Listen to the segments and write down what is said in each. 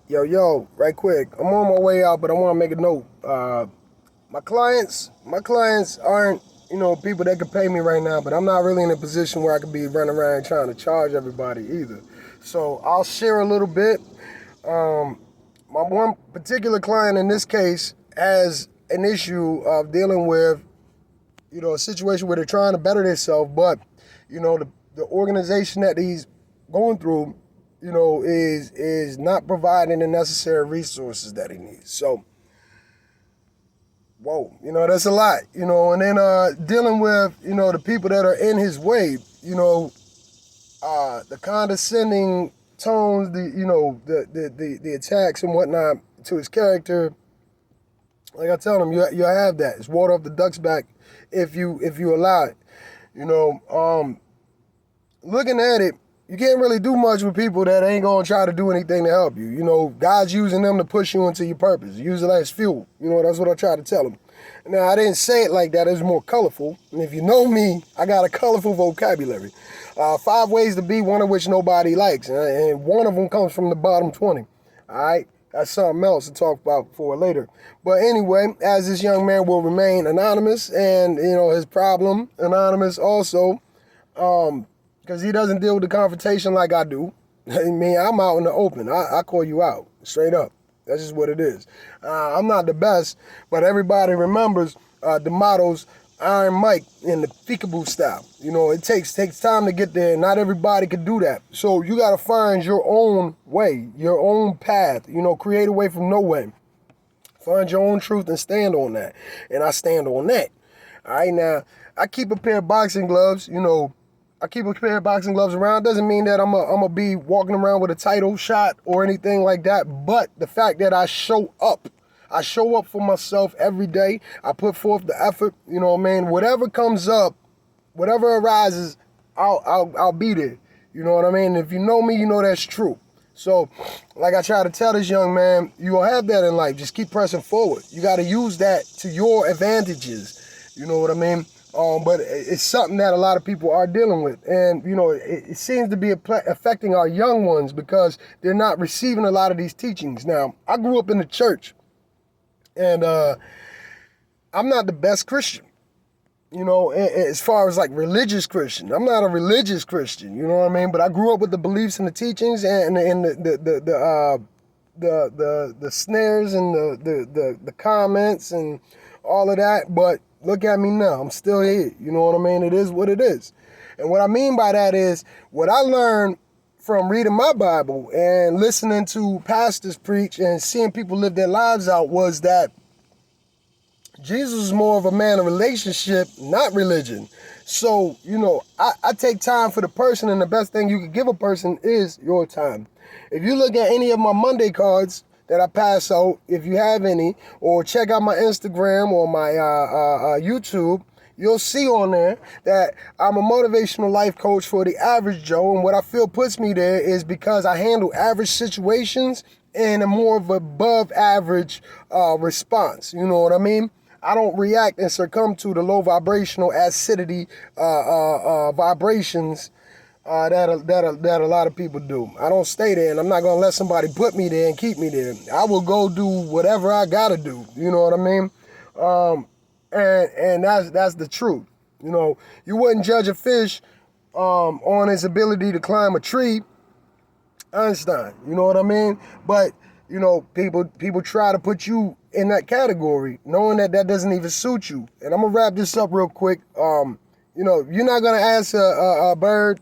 Yo, right quick. I'm on my way out, but I want to make a note. My clients aren't, people that could pay me right now, but I'm not really in a position where I could be running around trying to charge everybody either. So I'll share a little bit. Um, my one particular client in this case has an issue of dealing with, a situation where they're trying to better themselves, but, the organization that he's going through, is not providing the necessary resources that he needs. So, whoa, that's a lot, and then dealing with, the people that are in his way, the condescending tones, the attacks and whatnot to his character. Like I tell him, you have that. It's water off the duck's back if you allow it. Looking at it, you can't really do much with people that ain't gonna try to do anything to help you. God's using them to push you into your purpose. Use it as fuel. That's what I try to tell them. Now, I didn't say it like that. It's more colorful. And if you know me, I got a colorful vocabulary. 5 ways to be, one of which nobody likes. And one of them comes from the bottom 20. All right? That's something else to talk about for later. But anyway, as this young man will remain anonymous and, his problem anonymous also, because he doesn't deal with the confrontation like I do. I mean, I'm out in the open. I call you out, straight up. That's just what it is. I'm not the best, but everybody remembers the mottos Iron Mike in the Peekaboo style. It takes time to get there, and not everybody can do that. So you got to find your own way, your own path, create a way from no way. Find your own truth and stand on that. And I stand on that. All right, now, I keep a pair of boxing gloves, I keep a pair of boxing gloves around. Doesn't mean that I'm a be walking around with a title shot or anything like that. But the fact that I show up for myself every day. I put forth the effort. Whatever comes up, whatever arises, I'll be there. You know what I mean? If you know me, you know that's true. So, like I try to tell this young man, you will have that in life. Just keep pressing forward. You got to use that to your advantages. You know what I mean? But it's something that a lot of people are dealing with. And, it seems to be affecting our young ones because they're not receiving a lot of these teachings. Now, I grew up in the church, and I'm not the best Christian, as far as like religious Christian. I'm not a religious Christian, you know what I mean? But I grew up with the beliefs and the teachings and the snares and the comments and all of that. But look at me now. I'm still here. You know what I mean? It is what it is. And what I mean by that is what I learned from reading my Bible and listening to pastors preach and seeing people live their lives out was that Jesus is more of a man of relationship, not religion. So, I take time for the person, and the best thing you can give a person is your time. If you look at any of my Monday cards that I pass out, if you have any, or check out my Instagram or my YouTube, you'll see on there that I'm a motivational life coach for the average Joe, and what I feel puts me there is because I handle average situations and a more of above average response. You know what I mean? I don't react and succumb to the low vibrational acidity vibrations that a lot of people do. I don't stay there, and I'm not gonna let somebody put me there and keep me there. I will go do whatever I gotta do. You know what I mean? And that's the truth. You wouldn't judge a fish on its ability to climb a tree. Einstein, you know what I mean? But people try to put you in that category, knowing that doesn't even suit you. And I'm gonna wrap this up real quick. You're not gonna ask a bird,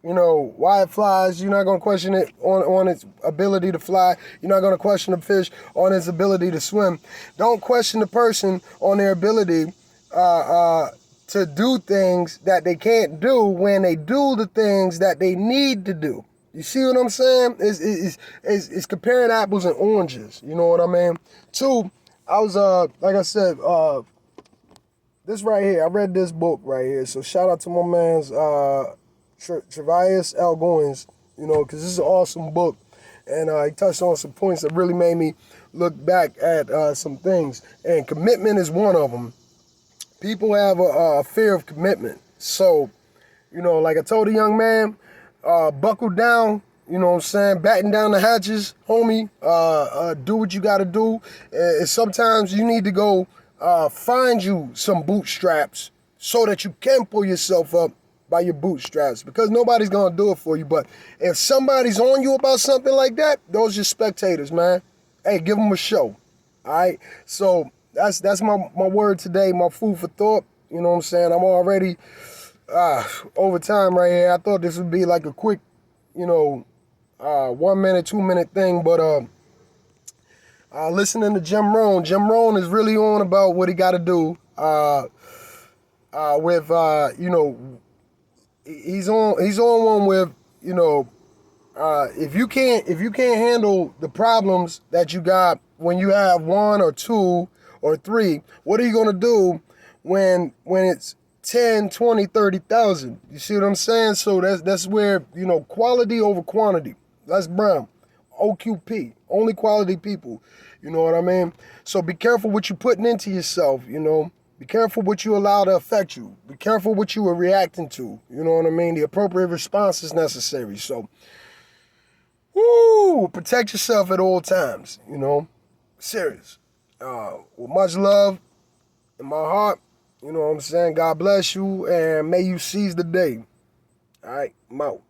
why it flies. You're not gonna question it on its ability to fly. You're not gonna question the fish on its ability to swim. Don't question the person on their ability to do things that they can't do when they do the things that they need to do. You see what I'm saying? It's comparing apples and oranges. You know what I mean? 2, I was, like I said, this right here, I read this book right here. So shout out to my man's Travis L. Goins, because this is an awesome book. And he touched on some points that really made me look back at some things. And commitment is one of them. People have a fear of commitment. So, like I told a young man, buckle down, You know what I'm saying? Batten down the hatches, homie. Do what you got to do. And sometimes you need to go find you some bootstraps so that you can pull yourself up by your bootstraps, because nobody's going to do it for you. But if somebody's on you about something like that, those are spectators, man. Hey, give them a show. All right? So that's my word today, my food for thought. You know what I'm saying? I'm already over time right here. I thought this would be like a quick, 1 minute, 2 minute thing, but listening to Jim Rohn. Jim Rohn is really on about what he got to do with he's on one with, if you can't handle the problems that you got when you have 1 or 2 or 3, what are you gonna do when it's 10, 20, 30,000? You see what I'm saying? So that's where, quality over quantity. Les Brown, OQP, only quality people. You know what I mean? So be careful what you're putting into yourself, Be careful what you allow to affect you. Be careful what you are reacting to. You know what I mean? The appropriate response is necessary. So, protect yourself at all times, Serious. With much love in my heart, you know what I'm saying? God bless you, and may you seize the day. All right, I'm out.